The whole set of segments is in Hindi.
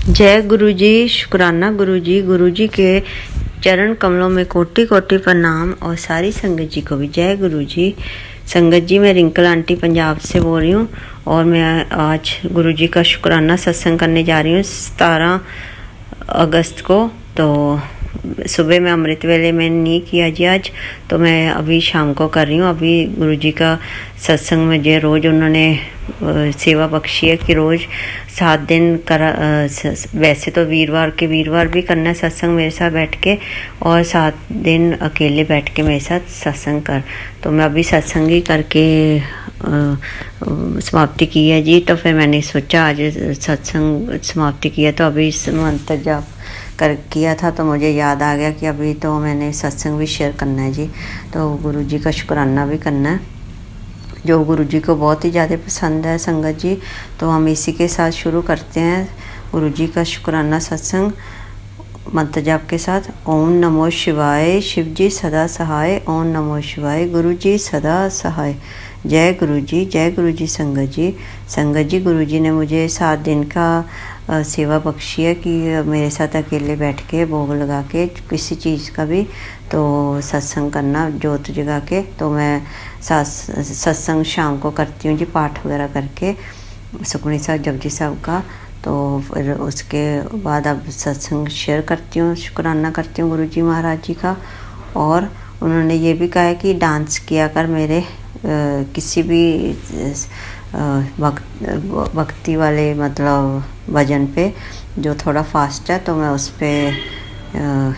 जय गुरु जी। शुक्राना गुरु जी के चरण कमलों में कोटि कोटि प्रणाम। और सारी संगत जी को भी जय गुरु जी। संगत जी, मैं रिंकल आंटी पंजाब से बोल रही हूँ और मैं आज गुरु जी का शुक्राना सत्संग करने जा रही हूँ 17 अगस्त को। तो सुबह में अमृत वेले में नहीं किया जी आज, तो मैं अभी शाम को कर रही हूँ। अभी गुरु जी का सत्संग मुझे रोज़ उन्होंने सेवा बख्शी है कि रोज़ 7 दिन करा। वैसे तो वीरवार भी करना है सत्संग मेरे साथ बैठ के, और 7 दिन अकेले बैठ के मेरे साथ सत्संग कर। तो मैं अभी सत्संग ही करके समाप्ति की है जी। तो फिर मैंने सोचा आज सत्संग समाप्ति किया तो अभी मंत्र जाप कर किया था, तो मुझे याद आ गया कि अभी तो मैंने सत्संग भी शेयर करना है जी। तो गुरु जी का शुक्राना भी करना है, जो गुरु जी को बहुत ही ज़्यादा पसंद है संगत जी। तो हम इसी के साथ शुरू करते हैं गुरु जी का शुक्राना सत्संग मंत्र जाप के साथ। ओम नमो शिवाय, शिव जी सदा सहाय। ओम नमो शिवाय, गुरु जी सदा सहाय। जय गुरु जी संगत जी। संगत जी, गुरु जी ने मुझे 7 दिन का सेवा बख्शी है कि मेरे साथ अकेले बैठ के भोग लगा के किसी चीज़ का भी तो सत्संग करना जोत जगा के। तो मैं सत्संग शाम को करती हूँ जी, पाठ वगैरह करके सुखमनी साहब जपजी साहब का। तो फिर उसके बाद अब सत्संग शेयर करती हूँ, शुक्राना करती हूँ गुरु जी महाराज जी का। और उन्होंने ये भी कहा है कि डांस किया कर मेरे किसी भी भक्ति वाले मतलब भजन पे जो थोड़ा फास्ट है, तो मैं उस पर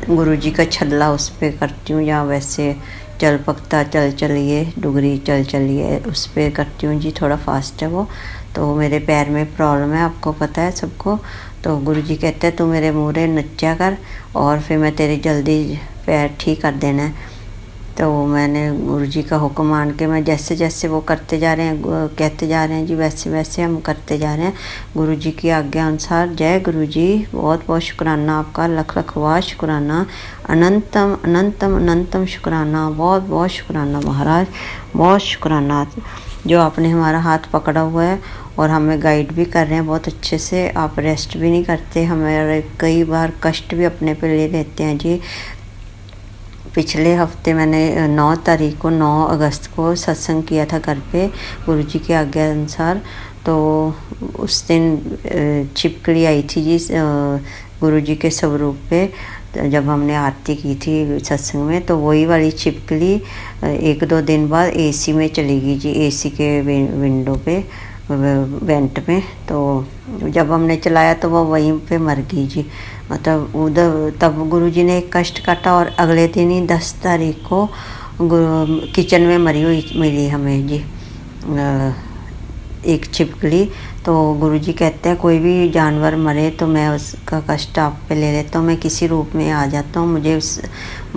गुरु जी का छल्ला उस पर करती हूँ, या वैसे चल पकता चल चलिए डुगरी चल चलिए उस पर करती हूँ जी। थोड़ा फास्ट है वो। तो मेरे पैर में प्रॉब्लम है, आपको पता है सबको। तो गुरु जी कहते हैं तू मेरे मुँह नच्चा कर और फिर मैं तेरे जल्दी पैर ठीक कर देना है। तो मैंने गुरु जी का हुक्म मान के मैं जैसे जैसे वो करते जा रहे हैं कहते जा रहे हैं जी, वैसे वैसे हम करते जा रहे हैं गुरु जी की आज्ञा अनुसार। जय गुरु जी। बहुत बहुत शुक्राना आपका, लख लखवार शुक्राना, अनंतम अनंतम अनंतम शुक्राना। बहुत बहुत शुक्राना महाराज, बहुत शुक्राना जो आपने हमारा हाथ पकड़ा हुआ है और हमें गाइड भी कर रहे हैं बहुत अच्छे से। आप रेस्ट भी नहीं करते, हमारे कई बार कष्ट भी अपने पे ले लेते हैं जी। पिछले हफ्ते मैंने 9 अगस्त को सत्संग किया था घर पे गुरु जी की आज्ञा अनुसार। तो उस दिन छिपकली आई थी जी गुरु जी के स्वरूप पे जब हमने आरती की थी सत्संग में। तो वही वाली छिपकली 1-2 दिन बाद एसी में चली गई जी, एसी के विंडो पे वेंट में। तो जब हमने चलाया तो वो वहीं पे मर गई जी। मतलब उधर तब गुरु जी ने एक कष्ट काटा और अगले दिन ही 10 तारीख को किचन में मरी हुई मिली हमें जी एक छिपकली। तो गुरु जी कहते हैं कोई भी जानवर मरे तो मैं उसका कष्ट आप पे ले लेता हूँ, मैं किसी रूप में आ जाता हूँ। मुझे उस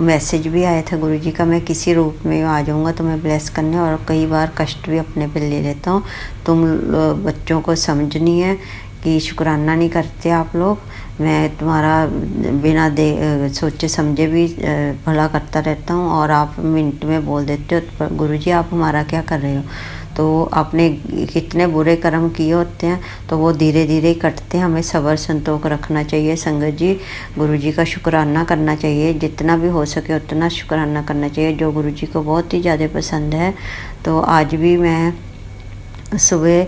मैसेज भी आया था गुरु जी का, मैं किसी रूप में आ जाऊँगा तो मैं ब्लेस करने, और कई बार कष्ट भी अपने पे ले लेता हूँ। तुम बच्चों को समझनी है कि शुक्राना नहीं करते आप लोग। मैं तुम्हारा बिना सोचे समझे भी भला करता रहता हूँ और आप मिनट में बोल देते हो तो गुरु जी आप हमारा क्या कर रहे हो। तो आपने कितने बुरे कर्म किए होते हैं तो वो धीरे धीरे ही कटते हैं। हमें सब्र संतोष रखना चाहिए संगत जी। गुरु जी का शुक्राना करना चाहिए, जितना भी हो सके उतना शुक्राना करना चाहिए, जो गुरु जी को बहुत ही ज़्यादा पसंद है। तो आज भी मैं सुबह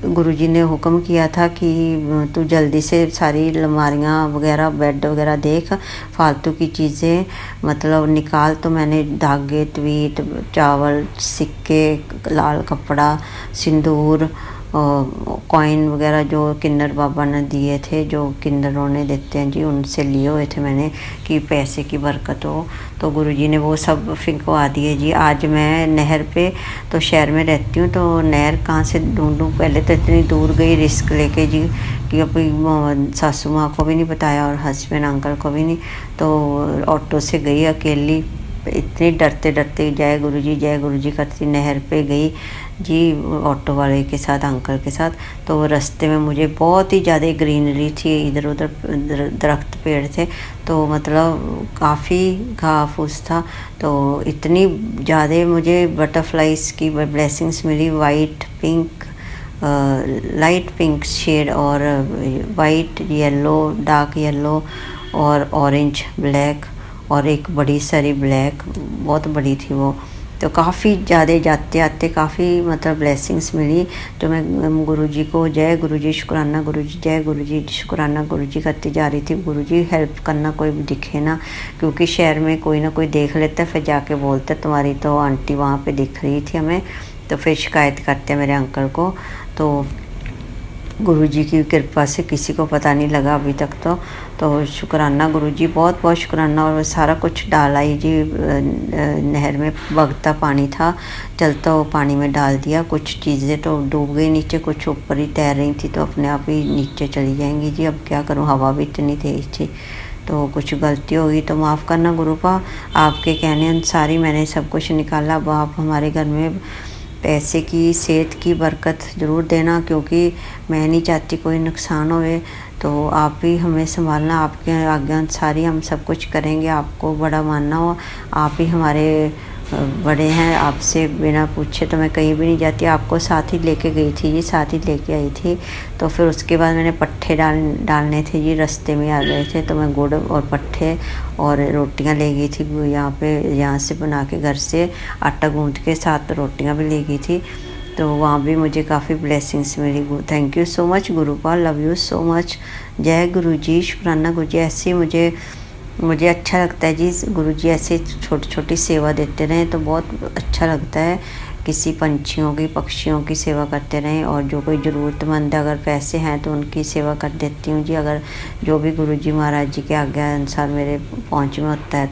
गुरुजी ने हुक्म किया था कि तू जल्दी से सारी अलमारियाँ वगैरह बेड वगैरह देख, फालतू की चीज़ें मतलब निकाल। तो मैंने धागे तवीत चावल सिक्के लाल कपड़ा सिंदूर कॉइन वगैरह जो किन्नर बाबा ने दिए थे, जो किन्नरों ने देते हैं जी, उनसे लिए हुए थे मैंने कि पैसे की बरकत हो। तो गुरुजी ने वो सब फिंकवा दिए जी। आज मैं नहर पे तो शहर में रहती हूँ, तो नहर कहाँ से ढूंढूँ। पहले तो इतनी दूर गई रिस्क लेके जी कि अभी सासू माँ को भी नहीं बताया और हस्बैंड अंकल को भी नहीं। तो ऑटो से गई अकेली, इतने डरते डरते जय गुरु जी करती नहर पे गई जी ऑटो वाले के साथ अंकल के साथ। तो रास्ते में मुझे बहुत ही ज़्यादा ग्रीनरी थी, इधर उधर दरख्त पेड़ थे, तो मतलब काफ़ी घास फूस था। तो इतनी ज़्यादा मुझे बटरफ्लाइज की ब्लेसिंग्स मिली, white pink light pink shade और वाइट, येलो, डार्क येलो और ऑरेंज, ब्लैक और एक बड़ी सारी ब्लैक, बहुत बड़ी थी वो। तो काफ़ी ज़्यादा जाते आते काफ़ी मतलब ब्लेसिंग्स मिली। तो मैं गुरुजी को जय गुरुजी, शुक्राना गुरुजी, जय गुरुजी, शुक्राना गुरुजी करती जा रही थी। गुरुजी हेल्प करना, कोई भी दिखे ना, क्योंकि शहर में कोई ना कोई देख लेता, फिर जाके बोलता तुम्हारी तो आंटी वहाँ पे दिख रही थी हमें, तो फिर शिकायत करते मेरे अंकल को। तो गुरुजी की कृपा से किसी को पता नहीं लगा अभी तक। तो शुक्राना गुरुजी, बहुत बहुत शुक्राना। और सारा कुछ डाला ही जी, नहर में बगता पानी था, चलता वो पानी में डाल दिया। कुछ चीज़ें तो डूब गई नीचे, कुछ ऊपर ही तैर रही थी, तो अपने आप ही नीचे चली जाएंगी जी। अब क्या करूँ, हवा भी इतनी तेज थी, तो कुछ गलती होगी तो माफ़ करना गुरुपा। आपके कहने अनुसार ही मैंने सब कुछ निकाला। अब आप हमारे घर में पैसे की, सेहत की बरकत ज़रूर देना, क्योंकि मैं नहीं चाहती कोई नुकसान होए। तो आप ही हमें संभालना, आपके आज्ञा अनुसार ही हम सब कुछ करेंगे। आपको बड़ा मानना हो, आप ही हमारे बड़े हैं। आपसे बिना पूछे तो मैं कहीं भी नहीं जाती। आपको साथ ही लेके गई थी जी, साथ ही लेके आई थी। तो फिर उसके बाद मैंने पट्ठे डालने थे जी, रास्ते में आ गए थे, तो मैं गुड़ और पट्ठे और रोटियां ले गई थी यहाँ से बना के, घर से आटा गूंथ के साथ रोटियां भी ले गई थी। तो वहाँ भी मुझे काफ़ी ब्लेसिंग्स मिली। Thank you so much गुरुपा, love you so much. जय गुरु जी, शुक्राना गुरु जी। ऐसे मुझे अच्छा लगता है जी, गुरुजी ऐसे छोटी छोटी सेवा देते रहें तो बहुत अच्छा लगता है। किसी पंछियों की, पक्षियों की सेवा करते रहें, और जो कोई ज़रूरतमंद है, अगर पैसे हैं तो उनकी सेवा कर देती हूँ जी। अगर जो भी गुरुजी महाराज जी के आज्ञा अनुसार मेरे पहुँच में होता है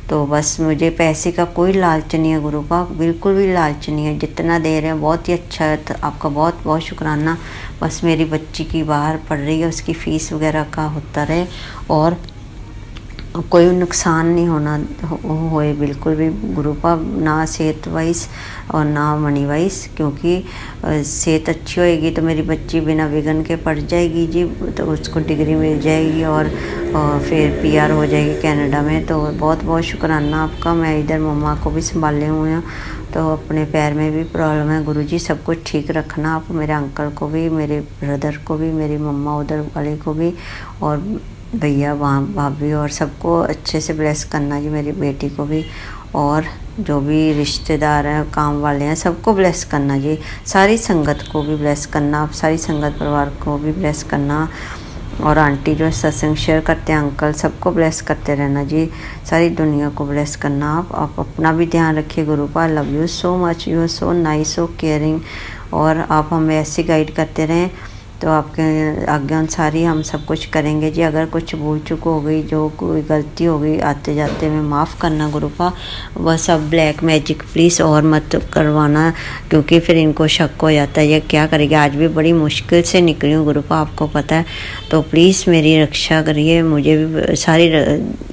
तो बस मुझे पैसे का कोई लालच नहीं है गुरुपा, बिल्कुल भी लालच नहीं है। जितना दे रहे हैं बहुत ही अच्छा है, तो आपका बहुत बहुत शुक्राना। बस मेरी बच्ची की बाहर पढ़ रही है, उसकी फ़ीस वगैरह का होता रहे, और कोई नुकसान नहीं होए बिल्कुल भी गुरुपा, ना सेहत वाइज और ना मनी वाइज। क्योंकि सेहत अच्छी होएगी तो मेरी बच्ची बिना विघन के पढ़ जाएगी जी, तो उसको डिग्री मिल जाएगी और फिर पीआर हो जाएगी कनाडा में। तो बहुत बहुत शुक्राना आपका। मैं इधर मम्मा को भी संभाले हुए हूँ, तो अपने पैर में भी प्रॉब्लम है। गुरुजी सब कुछ ठीक रखना आप, मेरे अंकल को भी, मेरे ब्रदर को भी, मेरी मम्मा उधर वाले को भी, और भैया वहाँ भाभी और सबको अच्छे से ब्लेस करना जी, मेरी बेटी को भी, और जो भी रिश्तेदार हैं, काम वाले हैं, सबको ब्लेस करना जी। सारी संगत को भी ब्लेस करना, आप सारी संगत परिवार को भी ब्लेस करना, और आंटी जो सत्संग शेयर करते हैं, अंकल, सबको ब्लेस करते रहना जी। सारी दुनिया को ब्लेस करना आप अपना भी ध्यान रखिए Gurupa. Love you so much, you are so nice, so caring, और आप हमें ऐसे गाइड करते रहें, तो आपके आज्ञा अनुसार ही हम सब कुछ करेंगे जी। अगर कुछ भूल चूक हो गई, जो कोई गलती हो गई आते जाते में, माफ़ करना गुरुपा। बस अब ब्लैक मैजिक प्लीज़ और मत करवाना, क्योंकि फिर इनको शक हो जाता है ये क्या करेगी। आज भी बड़ी मुश्किल से निकली हूँ गुरुपा, आपको पता है। तो प्लीज़ मेरी रक्षा करिए, मुझे भी सारी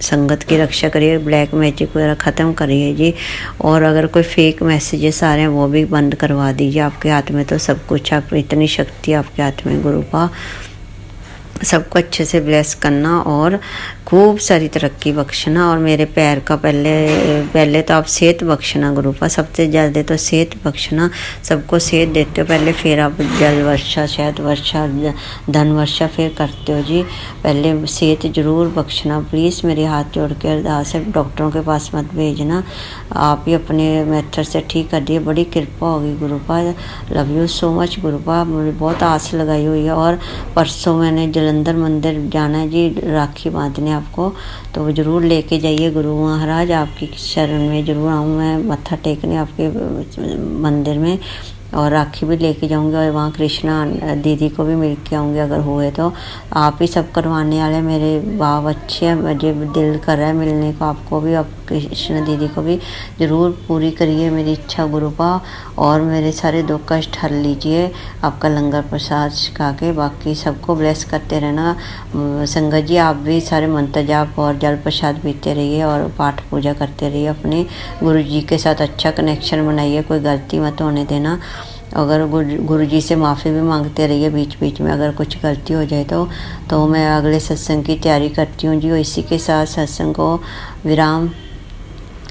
संगत की रक्षा करिए, ब्लैक मैजिक वगैरह ख़त्म करिए जी। और अगर कोई फेक मैसेजेस आ रहे हैं वो भी बंद करवा दीजिए। आपके हाथ में तो सब कुछ, आप इतनी शक्ति आपके हाथ में गुरुपा। सबको अच्छे से ब्लेस करना और खूब सारी तरक्की बख्शना, और मेरे पैर का पहले तो आप सेहत बख्शना गुरुपा, सबसे ज़्यादा तो सेहत बख्शना। सबको सेहत देते हो पहले, फिर आप जल वर्षा, शहद वर्षा, धन वर्षा फिर करते हो जी। पहले सेहत ज़रूर बख्शना प्लीज़, मेरे हाथ जोड़ के अरदास है। डॉक्टरों के पास मत भेजना, आप ही अपने मेथड से ठीक कर दिए, बड़ी कृपा होगी गुरुपा। लव यू सो मच गुरुपा, मुझे बहुत आस लगाई हुई है। और परसों मैंने जलंधर मंदिर जाना है जी, राखी बांधने आपको, तो वो ज़रूर लेके जाइए गुरु महाराज, आपकी शरण में ज़रूर आऊँ मैं मत्था टेकने आपके मंदिर में, और राखी भी लेके जाऊंगी, और वहाँ कृष्णा दीदी को भी मिल के आऊँगी अगर हुए तो। आप ही सब करवाने वाले, मेरे बाप अच्छे हैं, मुझे दिल कर रहा है मिलने को आपको भी, आप कृष्णा दीदी को भी ज़रूर पूरी करिए मेरी इच्छा गुरुपा, और मेरे सारे दुख कष्ट हल लीजिए आपका लंगर प्रसाद खा के। बाकी सबको ब्लेस करते रहना संगत जी। आप भी सारे मंत्र जाप और जल प्रसाद पीते रहिए, और पाठ पूजा करते रहिए, अपने गुरु जी के साथ अच्छा कनेक्शन बनाइए, कोई गलती मत होने देना। अगर गुरु जी से माफ़ी भी मांगते रहिए बीच बीच में, अगर कुछ गलती हो जाए तो मैं अगले सत्संग की तैयारी करती हूँ जी। इसी के साथ सत्संग को विराम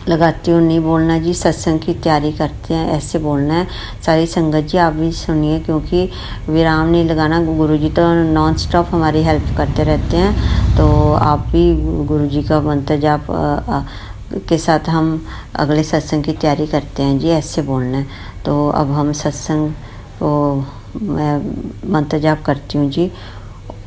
लगाती हूँ नहीं बोलना जी, सत्संग की तैयारी करते हैं ऐसे बोलना है। सारी संगत जी आप भी सुनिए, क्योंकि विराम नहीं लगाना। गुरुजी तो नॉन स्टॉप हमारी हेल्प करते रहते हैं, तो आप भी गुरुजी का मंत्र जाप के साथ हम अगले सत्संग की तैयारी करते हैं जी, ऐसे बोलना है। तो अब हम सत्संग को मैं मंत्र जाप करती हूँ जी।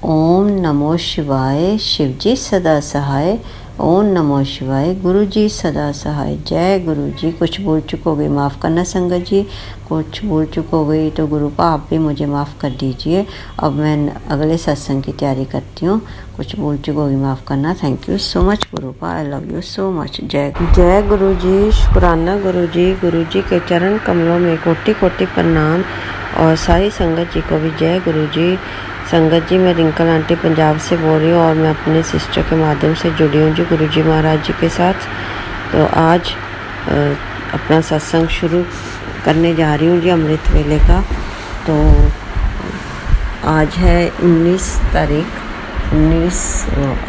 ओम नमो शिवाय, शिव जी सदा सहाय। ओम नमो शिवाय, गुरु जी सदा सहाय। जय गुरु जी। कुछ भूल चुक हो गई माफ़ करना संगत जी, कुछ भूल चुक हो गई तो गुरुपा आप भी मुझे माफ़ कर दीजिए। अब मैं अगले सत्संग की तैयारी करती हूँ। कुछ भूल चुक हो गई माफ़ करना। Thank you so much गुरुपा, I love you so much. जय गुरु जी। शुक्राना गुरु जी के चरण कमलों में कोटि कोटि प्रणाम, और सारी संगत जी को भी जय गुरु जी। संगत जी मैं रिंकल आंटी पंजाब से बोल रही हूँ, और मैं अपने सिस्टर के माध्यम से जुड़ी हूँ जी गुरु जी महाराज जी के साथ। तो आज अपना सत्संग शुरू करने जा रही हूँ जी अमृत वेले का। तो आज है 19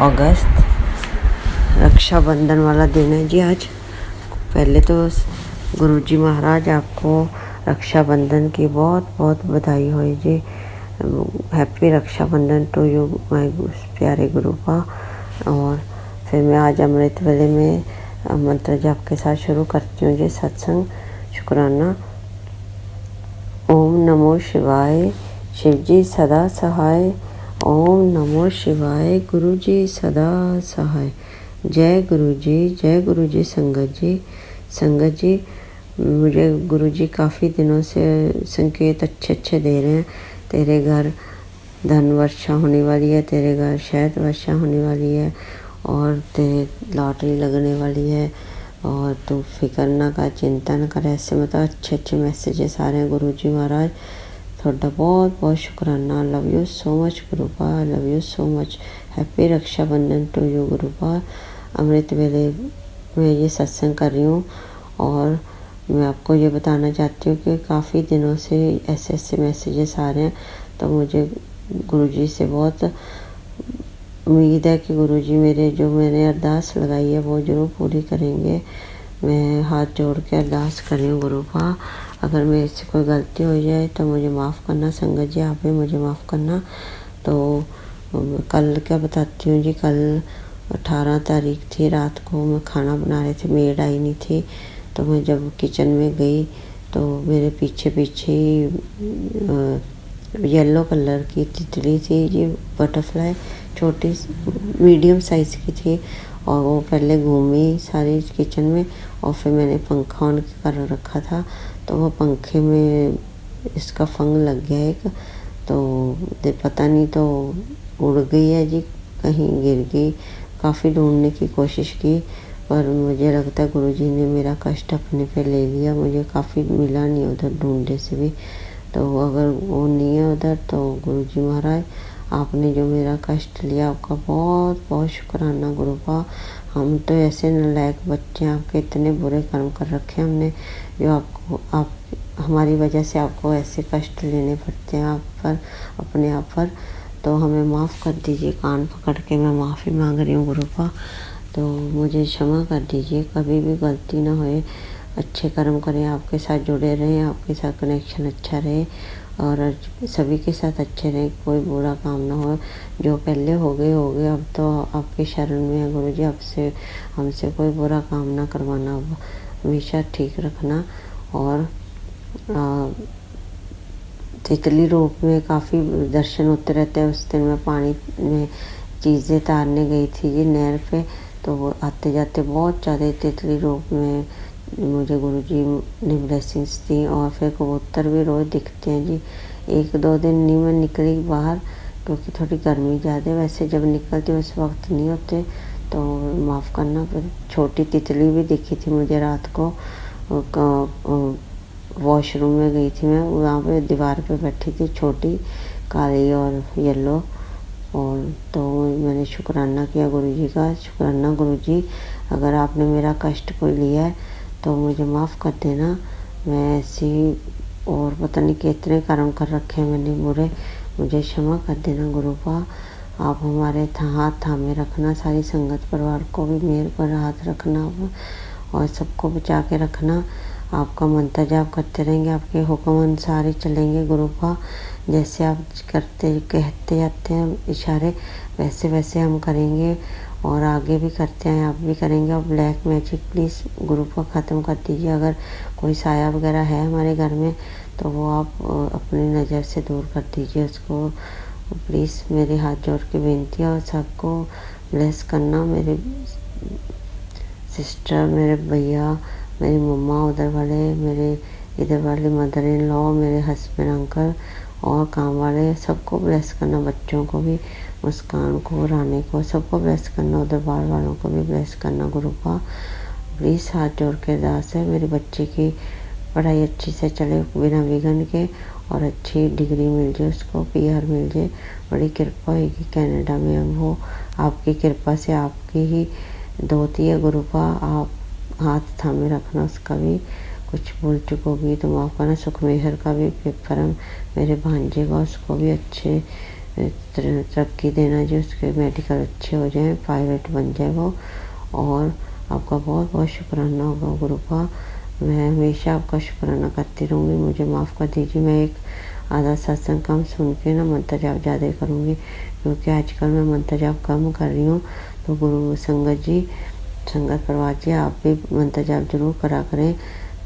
अगस्त, रक्षाबंधन वाला दिन है जी आज। पहले तो गुरु जी महाराज आपको रक्षाबंधन की बहुत बहुत बधाई हो जी। Happy Rakshabandhan to you my प्यारे गुरुपा। और फिर मैं आज अमृत वेले में मंत्र जाप के साथ शुरू करती हूँ जी सत्संग। शुक्राना। ओम नमो शिवाय, शिव जी सदा सहाय। ओम नमो शिवाय, गुरु जी सदा सहाय। जय गुरु जी। संगत जी मुझे गुरु जी काफ़ी दिनों से संकेत अच्छे दे रहे हैं। तेरे घर धन वर्षा होने वाली है, तेरे घर शहद वर्षा होने वाली है, और तेरे लॉटरी लगने वाली है, और तू फिक्र ना कर, चिंता न कर। ऐसे मतलब अच्छे मैसेजेस आ रहे हैं गुरु जी महाराज। थोड़ा बहुत बहुत शुक्राना। Love you so much गुरुपा, love you so much. Happy Rakshabandhan to you Gurupa. अमृत वेले में ये सत्संग कर रही हूँ, और मैं आपको ये बताना चाहती हूँ कि काफ़ी दिनों से ऐसे मैसेजेस आ रहे हैं। तो मुझे गुरुजी से बहुत उम्मीद है कि गुरुजी मैंने अरदास लगाई है वो ज़रूर पूरी करेंगे। मैं हाथ जोड़ के अरदास कर रही हूँ गुरुपा। अगर मेरे से कोई गलती हो जाए तो मुझे माफ़ करना संगत जी, आप भी मुझे माफ़ करना। तो कल क्या बताती हूँ जी। कल 18 तारीख थी, रात को मैं खाना बना रही थी, मेड आई नहीं थी। तो मैं जब किचन में गई तो मेरे पीछे येलो कलर की तितली थी जी, बटरफ्लाई, छोटी मीडियम साइज़ की थी, और वो पहले घूमी सारी किचन में, और फिर मैंने पंखा ऑन कर रखा था तो वो पंखे में इसका फंग लग गया एक। तो पता नहीं तो उड़ गई है जी, कहीं गिर गई। काफ़ी ढूंढने की कोशिश की, पर मुझे लगता है गुरुजी ने मेरा कष्ट अपने पे ले लिया। मुझे काफ़ी मिला नहीं उधर ढूंढने से भी। तो अगर वो नहीं है उधर तो गुरुजी महाराज आपने जो मेरा कष्ट लिया, आपका बहुत बहुत शुक्राना गुरुपा। हम तो ऐसे नालायक बच्चे हैं, आपके इतने बुरे कर्म कर रखे हमने, जो आप हमारी वजह से आपको ऐसे कष्ट लेने पड़ते हैं आप पर, अपने आप पर। तो हमें माफ़ कर दीजिए। कान पकड़ के मैं माफ़ी मांग रही हूँ गुरुपा। तो मुझे क्षमा कर दीजिए, कभी भी गलती ना होए। अच्छे कर्म करें, आपके साथ जुड़े रहें, आपके साथ कनेक्शन अच्छा रहे, और सभी के साथ अच्छे रहें, कोई बुरा काम ना हो। जो पहले हो गए अब तो आपके शरण में है गुरुजी। आपसे हमसे कोई बुरा काम ना करवाना, हमेशा ठीक रखना। और तितली रूप में काफ़ी दर्शन होते रहते हैं। उस दिन मैं पानी में चीज़ें तारने गई थी जी नहर पे, तो वो आते जाते बहुत ज़्यादा तितली रूप में मुझे गुरुजी ने ब्लेसिंग्स दी। और फिर कबूतर भी रोज़ दिखते हैं जी। 1-2 दिन नहीं मैं निकली बाहर, क्योंकि थोड़ी गर्मी ज़्यादा। वैसे जब निकलती उस वक्त नहीं होते, तो माफ़ करना। फिर छोटी तितली भी दिखी थी मुझे रात को। वॉशरूम में गई थी मैं, वहाँ पे दीवार पे बैठी थी, छोटी काली और येलो। और तो मैंने शुक्राना किया गुरुजी का। शुक्राना गुरुजी, अगर आपने मेरा कष्ट कोई लिया है तो मुझे माफ़ कर देना। मैं ऐसी और पता नहीं कितने कर्म कर रखे हैं मैंने बुरे, मुझे क्षमा कर देना गुरुपा। आप हमारे हाथ थामे रखना, सारी संगत परिवार को भी मेरे पर हाथ रखना, और सबको बचा के रखना। आपका मंत्र जाप करते रहेंगे, आपके हुक्म अनुसार ही चलेंगे गुरुपा। जैसे आप करते कहते जाते हैं इशारे, वैसे वैसे हम करेंगे और आगे भी करते हैं, आप भी करेंगे। और ब्लैक मैजिक प्लीज़ गुरुपा ख़त्म कर दीजिए। अगर कोई साया वगैरह है हमारे घर में तो वो आप अपनी नज़र से दूर कर दीजिए उसको प्लीज़। मेरे हाथ जोड़ के बेनती है। और सबको ब्लेस करना, मेरे सिस्टर, मेरे भैया, मेरी मम्मा उधर वाले, मेरे इधर वाले मदर इन लॉ, मेरे हस्बैंड अंकल और काम वाले, सबको ब्लेस करना। बच्चों को भी, मुस्कान को, रानी को, सबको ब्लेस करना। उधर बाहर वालों को भी ब्लेस करना गुरुपा। प्लीज़ हाथ जोड़ के अरदास है मेरे बच्चे की पढ़ाई अच्छी से चले बिना विघ्न के और अच्छी डिग्री मिल जाए, उसको PR मिल जाए। बड़ी कृपा होगी कनाडा में। अब वो आपकी कृपा से आपकी ही दोती है गुरुपा। आप हाथ थामे रखना उसका भी। कुछ भूल चुक होगी तो माफ़ करना। सुखमेहर का भी पेपर मेरे भांजे का, उसको भी अच्छे तरक्की देना जी, उसके मेडिकल अच्छे हो जाए, पायलट बन जाए वो। और आपका बहुत बहुत शुक्राना होगा गुरुपा। मैं हमेशा आपका शुक्राना करती रहूँगी। मुझे माफ़ कर दीजिए, मैं एक आधा सत्संग कम सुन के ना मंत्र जाप ज़्यादा करूँगी, क्योंकि आजकल मैं मंत्र जाप कम कर रही हूँ। तो गुरु संगत जी, संगत परिवार जी, आप भी मंत्र जाप जरूर करा करें।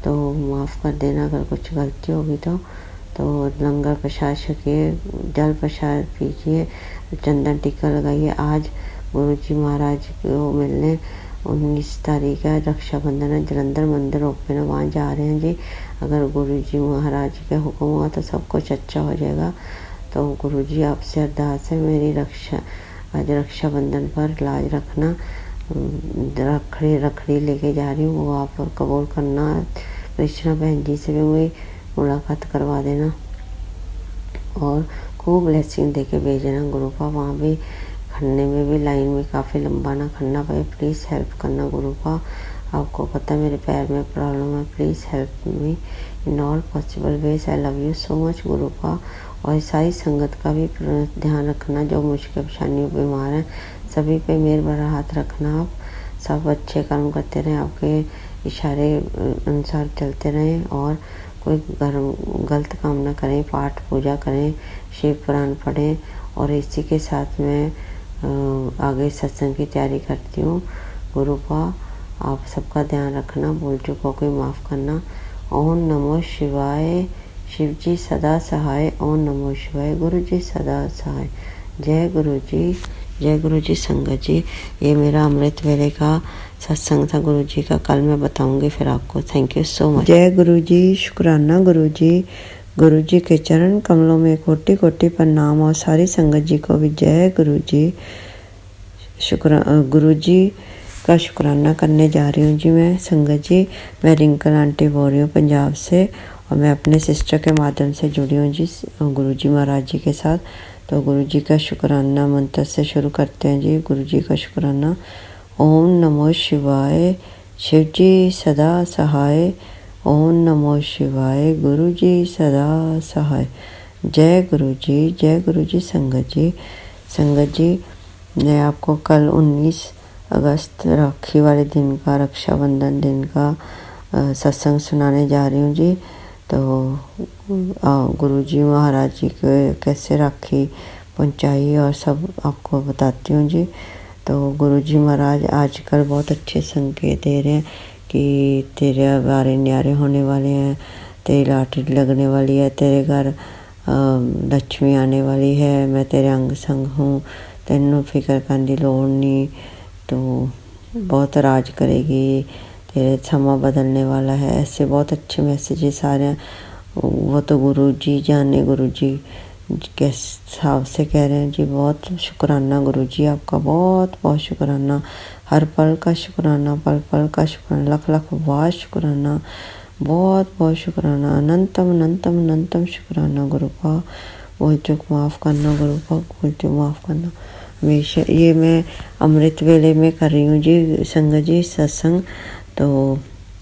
तो माफ़ कर देना अगर कुछ गलती होगी तो लंगर प्रसाद छकिए, जल प्रसाद पीजिए, चंदन टीका लगाइए। आज गुरुजी महाराज को मिलने 19 तारीख है, रक्षाबंधन है, जलंधर मंदिर ओपन है, वहाँ जा रहे हैं जी। अगर गुरुजी महाराज का हुक्म हुआ तो सब कुछ अच्छा हो जाएगा। तो गुरुजी आपसे अरदास है मेरी रक्षा, आज रक्षाबंधन पर लाज रखना। रखड़ी लेके जा रही हूँ, वो आप कबूल करना। कृष्णा बहन जी से भी मुझे मुलाकात करवा देना और खूब ब्लेसिंग दे के भेजना गुरुपा। वहाँ भी खड़ने में भी लाइन में काफ़ी लंबा ना खड़ना पड़े, प्लीज़ हेल्प करना गुरुपा। आपको पता है मेरे पैर में प्रॉब्लम है, please help me in all possible ways. I love you so much गुरुपा। और सारी संगत का भी ध्यान रखना, जो मुश्किल परेशानियों बीमार हैं सभी पे मेरे भरा हाथ रखना। आप सब अच्छे कर्म करते रहें, आपके इशारे अनुसार चलते रहें और कोई गलत काम ना करें। पाठ पूजा करें, शिव पुराण पढ़ें। और इसी के साथ मैं आगे सत्संग की तैयारी करती हूँ गुरुपा। आप सबका ध्यान रखना, भूल चुकों को माफ़ करना। ओम नमो शिवाय, शिव जी सदा सहाय। ओम नमो शिवाय, गुरु जी सदा सहाय। जय गुरु जी, जय गुरु जी। संगत जी, ये मेरा अमृत वेले का सत्संग था गुरु जी का, कल मैं बताऊंगी फिर आपको। Thank you so much. जय गुरु जी, शुक्राना गुरु जी। गुरु जी के चरण कमलों में कोटि कोटि प्रणाम। और सारी संगत जी को भी जय गुरु जी। गुरु जी का शुक्राना करने जा रही हूँ जी मैं। संगत जी, मैं रिंकल आंटी बोल रही हूँ पंजाब से और मैं अपने सिस्टर के माध्यम से जुड़ी हूँ जी गुरु जी महाराज जी के साथ। तो गुरु जी का शुक्राना मंत्र से शुरू करते हैं जी। गुरु जी का शुक्राना। ओम नमो शिवाय, शिव जी सदा सहाय। ओम नमो शिवाय, गुरु जी सदा सहाय। जय गुरु जी, जय गुरु जी। संगत जी, संगत जी, मैं आपको कल 19 अगस्त राखी वाले दिन का, रक्षाबंधन दिन का सत्संग सुनाने जा रही हूँ जी। तो गुरुजी महाराज जी को कैसे राखी पहुँचाई और सब आपको बताती हूँ जी। तो गुरुजी महाराज आजकल बहुत अच्छे संकेत दे रहे हैं कि तेरे बारे न्यारे होने वाले हैं, तेरी लॉटरी लगने वाली है, तेरे घर लक्ष्मी आने वाली है, मैं तेरे अंग संग हूँ, तेनों फिक्र करने की लोड़ नहीं, तो बहुत राज करेगी, तेरे समा बदलने वाला है। ऐसे बहुत अच्छे मैसेजेस आ रहे हैं। वो तो गुरु जी जाने, गुरु जी के हिसाब से कह रहे हैं जी। बहुत शुक्राना गुरु जी, आपका बहुत बहुत शुक्राना। हर पल का शुक्राना, पल पल का शुक्राना, लख लख बार शुक्राना, बहुत बहुत शुक्राना। अनंतम अनंतम अनंतम शुक्राना गुरुपा। भूल चूक माफ़ करना गुरुपा, भूल चूक माफ़ करना हमेशा। ये मैं अमृत वेले में कर रही हूँ जी संगत जी सत्संग। तो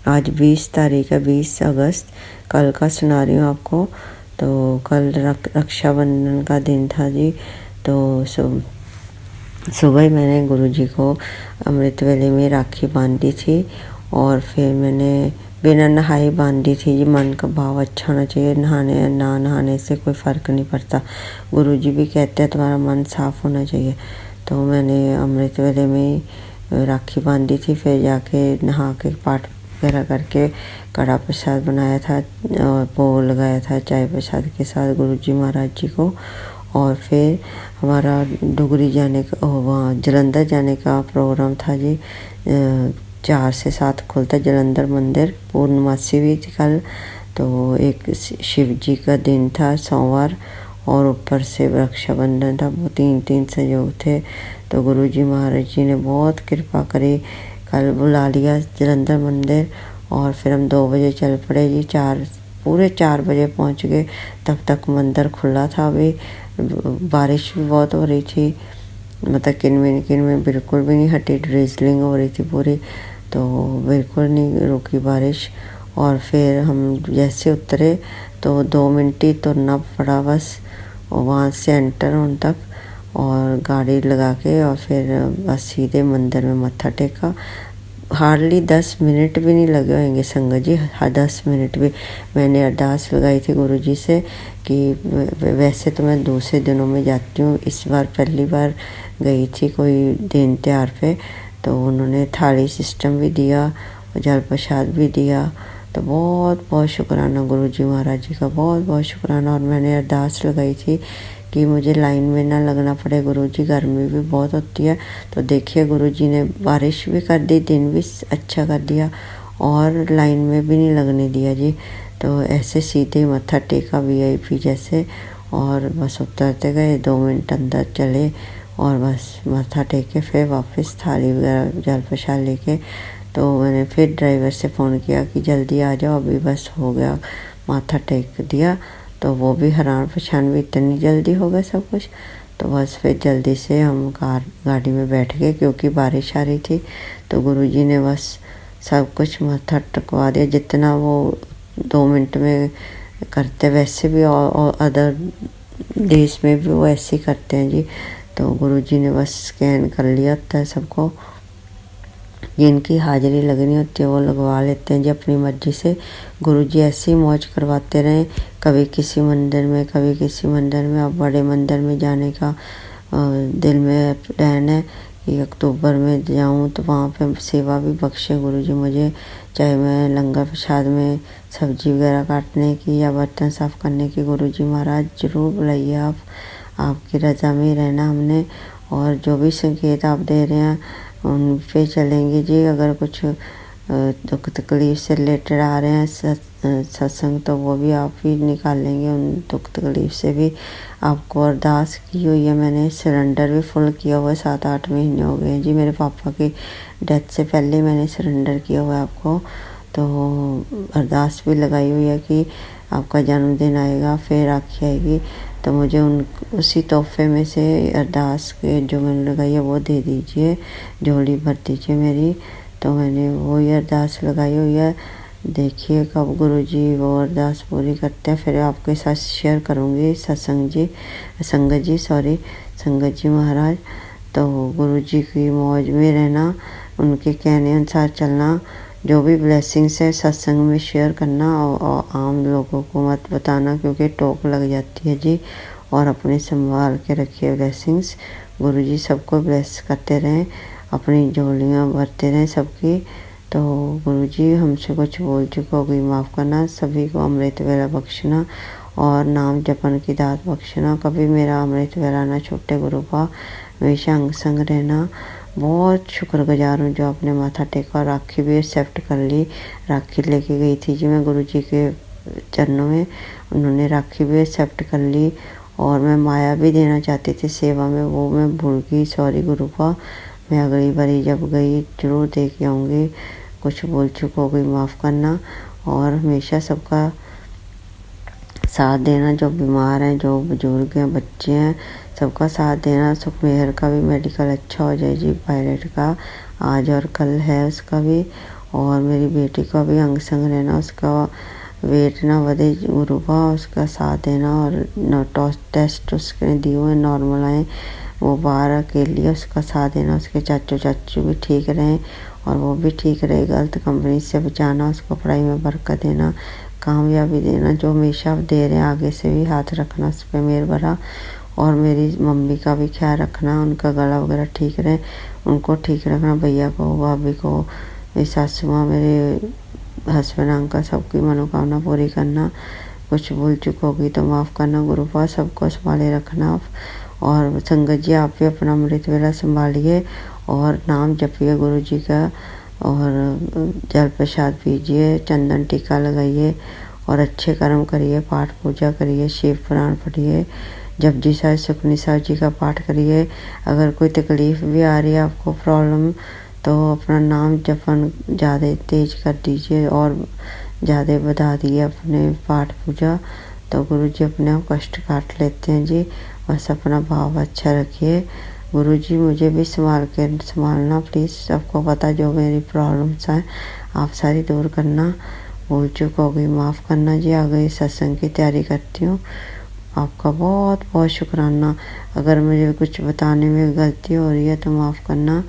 आज 20 तारीख है, 20 अगस्त, कल का सुना रही हूँ आपको। तो कल रक्षाबंधन का दिन था जी। तो सुबह मैंने गुरुजी को अमृत वेले में राखी बांधी थी और फिर मैंने बिना नहाई बांधी थी जी। मन का भाव अच्छा होना चाहिए, नहाने ना नहाने से कोई फ़र्क नहीं पड़ता। गुरुजी भी कहते हैं तुम्हारा मन साफ़ होना चाहिए। तो मैंने अमृत वेले में ही राखी बांधी थी, फिर जाके नहा के पाठ वगैरह करके कड़ा प्रसाद बनाया था और भोग लगाया था चाय प्रसाद के साथ गुरुजी महाराज जी को। और फिर हमारा डुगरी जाने का, वहाँ जलंधर जाने का प्रोग्राम था जी। 4 से 7 खुलता जलंधर मंदिर। पूर्णमासी भी थी कल, तो एक शिव जी का दिन था सोमवार, और ऊपर से रक्षाबंधन था। वो 3 संयोग थे। तो गुरुजी महाराज जी ने बहुत कृपा करी, कल बुला लिया जलंधर मंदिर। और फिर हम 2 बजे चल पड़े जी। पूरे 4 बजे पहुंच गए। तब तक मंदिर खुला था। अभी बारिश भी बहुत हो रही थी, मतलब किनमें बिल्कुल भी नहीं हटी, ड्रिजलिंग हो रही थी पूरी, तो बिल्कुल नहीं रुकी बारिश। और फिर हम जैसे उतरे तो 2 मिनट ही तुरना पड़ा बस, और वहाँ से एंटर होने तक, और गाड़ी लगा के और फिर बस सीधे मंदिर में मत्था टेका। हार्डली 10 मिनट भी नहीं लगे होंगे संगत जी, 10 मिनट भी। मैंने अरदास लगाई थी गुरुजी से कि वैसे तो मैं दूसरे दिनों में जाती हूँ, इस बार पहली बार गई थी कोई दिन त्योहार पे, तो उन्होंने थाली सिस्टम भी दिया और जल प्रसाद भी दिया। तो बहुत बहुत शुक्राना गुरुजी महाराज जी का, बहुत बहुत शुक्राना। और मैंने अरदास लगाई थी कि मुझे लाइन में ना लगना पड़े गुरुजी, गर्मी भी बहुत होती है। तो देखिए गुरुजी ने बारिश भी कर दी, दिन भी अच्छा कर दिया, और लाइन में भी नहीं लगने दिया जी। तो ऐसे सीधे मत्था टेका VIP जैसे, और बस उतरते गए, 2 मिनट अंदर चले, और बस मत्था टेक के फिर वापस थाली वगैरह जल प्रसाद लेके। तो मैंने फिर ड्राइवर से फ़ोन किया कि जल्दी आ जाओ, अभी बस हो गया, माथा टेक दिया। तो वो भी हैरान परेशान भी, इतनी जल्दी हो गया सब कुछ। तो बस फिर जल्दी से हम गाड़ी में बैठ गए, क्योंकि बारिश आ रही थी। तो गुरुजी ने बस सब कुछ माथा टेकवा दिया, जितना वो 2 मिनट में करते, वैसे भी और अदर देश में भी वो ऐसे ही करते हैं जी। तो गुरुजी ने बस स्कैन कर लिया था सबको, जिनकी हाजिरी लगनी होती है वो लगवा लेते हैं जी अपनी मर्जी से। गुरुजी ऐसे ही मौज करवाते रहे, कभी किसी मंदिर में, कभी किसी मंदिर में। अब बड़े मंदिर में जाने का दिल में प्लान है कि अक्टूबर में जाऊं, तो वहाँ पे सेवा भी बख्शे गुरुजी मुझे, चाहे मैं लंगर प्रसाद में सब्जी वगैरह काटने की या बर्तन साफ़ करने की। गुरुजी महाराज ज़रूर बुलाइए आप, आपकी रज़ा में ही रहना हमने। और जो भी संकेत आप दे रहे हैं उन पे चलेंगे जी। अगर कुछ दुख तकलीफ से रिलेटेड आ रहे हैं सत्संग, तो वो भी आप ही निकालेंगे उन दुख तकलीफ से भी। आपको अरदास की हुई है मैंने, सरेंडर भी फुल किया हुआ है। 7-8 महीने हो गए जी मेरे पापा की डेथ से पहले मैंने सरेंडर किया हुआ है आपको। तो अरदास भी लगाई हुई है कि आपका जन्मदिन आएगा, फिर राखी आएगी, तो मुझे उसी तोहफे में से अरदास के जो मैंने लगाई है वो दे दीजिए, झोली भर दीजिए मेरी। तो मैंने वही अरदास लगाई हुई है। देखिए कब गुरुजी वो अरदास पूरी करते हैं, फिर आपके साथ शेयर करूँगी संगत जी महाराज। तो गुरुजी की मौज में रहना, उनके कहने अनुसार चलना, जो भी ब्लेसिंग्स है सत्संग में शेयर करना, और आम लोगों को मत बताना, क्योंकि टोक लग जाती है जी। और अपने संभाल के रखिए ब्लेसिंग्स। गुरुजी सबको ब्लेस करते रहें, अपनी झोलियाँ भरते रहें सबकी। तो गुरुजी हमसे कुछ बोल चुका होगी माफ़ करना, सभी को अमृत वेला बख्शना और नाम जपन की दात बख्शना। कभी मेरा अमृत वेला ना छूटे गुरु का, हमेशा अंग संग रहना। बहुत शुक्रगुजार हूँ जो आपने माथा टेका, राखी भी एक्सेप्ट कर ली। राखी लेके गई थी जी मैं गुरुजी के चरणों में, उन्होंने राखी भी एक्सेप्ट कर ली। और मैं माया भी देना चाहती थी सेवा में, वो मैं भूल गई, सॉरी गुरु का। मैं अगली बारी जब गई जरूर दे के आऊँगी। कुछ बोल चुक हो गई माफ़ करना, और हमेशा सबका साथ देना, जो बीमार हैं, जो बुजुर्ग हैं, बच्चे हैं, सबका साथ देना। सुखमेहर का भी मेडिकल अच्छा हो जाए जी, पायलट का आज और कल है उसका भी। और मेरी बेटी का भी अंग संग रहना, उसका वेट ना बढ़े गुरु का, उसका साथ देना। और टेस्ट उसके दिए हुए नॉर्मल आए, वो बाहर अकेली है, उसका साथ देना, उसके चाचू चाचू भी ठीक रहें और वो भी ठीक रहे, गलत कंपनी से बचाना, उसको पढ़ाई में बरकत देना, कामयाबी देना, जो हमेशा आप दे रहे हैं आगे से भी हाथ रखना उस पर मेहर भरा। और मेरी मम्मी का भी ख्याल रखना, उनका गला वगैरह ठीक रहे, उनको ठीक रखना, भैया को, भाभी को, मेरी सासू माँ, मेरे हस्बैंड, अंकल, सबकी मनोकामना पूरी करना। कुछ भूल चूक होगी तो माफ़ करना गुरुपा, सबको संभाले रखना आप। और संगत जी आप भी अपना अमृत वेला संभालिए और नाम जपिए गुरु जी का, और जल प्रसाद पीजिए, चंदन टीका लगाइए और अच्छे कर्म करिए, पाठ पूजा करिए, शिव पुराण पढ़िए, जपजी साहिब सुखमनी साहिब जी का पाठ करिए। अगर कोई तकलीफ़ भी आ रही है आपको, प्रॉब्लम, तो अपना नाम जपन ज़्यादा तेज कर दीजिए और ज़्यादा बढ़ा दिए अपने पाठ पूजा, तो गुरु जी अपने आप कष्ट काट लेते हैं जी। बस अपना भाव अच्छा रखिए। गुरु जी मुझे भी संभालना प्लीज़, सबको पता जो मेरी प्रॉब्लम्स हैं आप सारी दूर करना। भूल चूक हो गई माफ़ करना जी। आगे सत्संग की तैयारी करती हूँ, आपका बहुत बहुत शुक्राना। अगर मुझे कुछ बताने में गलती हो रही है तो माफ़ करना।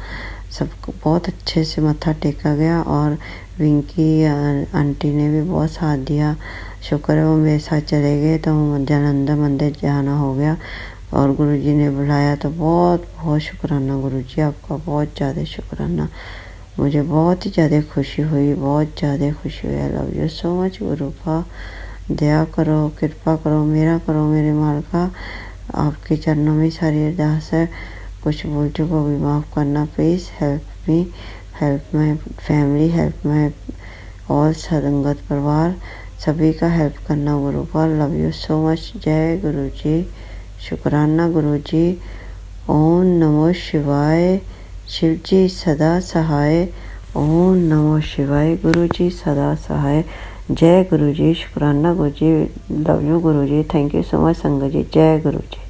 सबको बहुत अच्छे से मत्था टेका गया और विंकी आंटी ने भी बहुत साथ दिया, शुक्र है वो मेरे साथ चले गए तो जनानंद मंदिर जाना हो गया और गुरुजी ने बुलाया, तो बहुत बहुत शुक्राना गुरुजी, आपका बहुत ज़्यादा शुक्राना। मुझे बहुत ही ज़्यादा खुशी हुई, बहुत ज़्यादा खुशी हुई। I love you so much गुरुपा, दया करो, कृपा करो, मेरा करो, मेरे माल का, आपके चरणों में सारी अरदास है। कुछ भूल चूक हो भी माफ़ करना please. Help me, help my family, help my all संगत परिवार, सभी का हेल्प करना गुरुपा। Love you so much. जय गुरु जी, शुक्राना गुरु जी। ओम नमो शिवाय, शिव जी सदा सहाय। ओम नमो शिवाय, गुरु जी सदा सहाय। जय गुरु जी, शुक्राना गुरु जी, love you Guru ji, thank you so much संगत जी। जय गुरु जी।